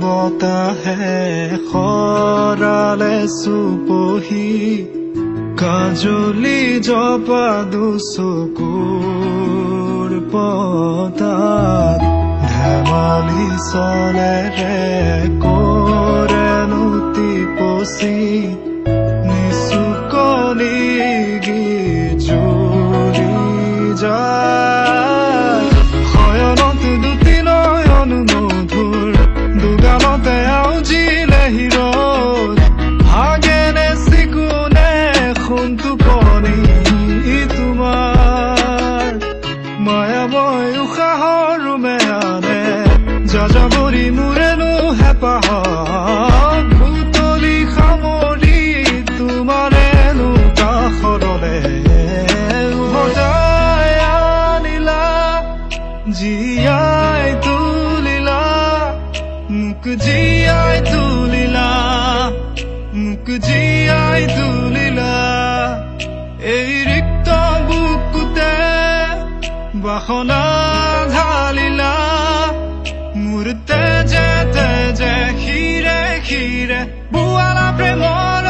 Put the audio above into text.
বতাহে খৰালে চুপহি কাজলি জপা দুচকুৰ পতাত ধেমালি চলেৰে কৰেনো টিপচি নিচুকনি জুৰি যায় শয়নত দুটি নয়ন মধুৰ দুগালতে আউজিলে হিৰদ ভাগেনে চিকুনে সোণটো কণী তোমাৰ মায়াময় উশাহৰ ৰুমেয়ানে যাযাবৰী মোৰেনো হেঁপাহত বুটলি সামৰি তোমাৰেনো কাষৰলে উভতাই আনিলা জীয়াই তুলিলা মোক জীয়াই তুলিলা মোক জীয়াই তুলিলা এই ৰিক্ত বুকুতে বাসনা ঢালিলা মোৰ তেজে তেজে শিৰে শিৰে বোৱালা প্ৰেমৰ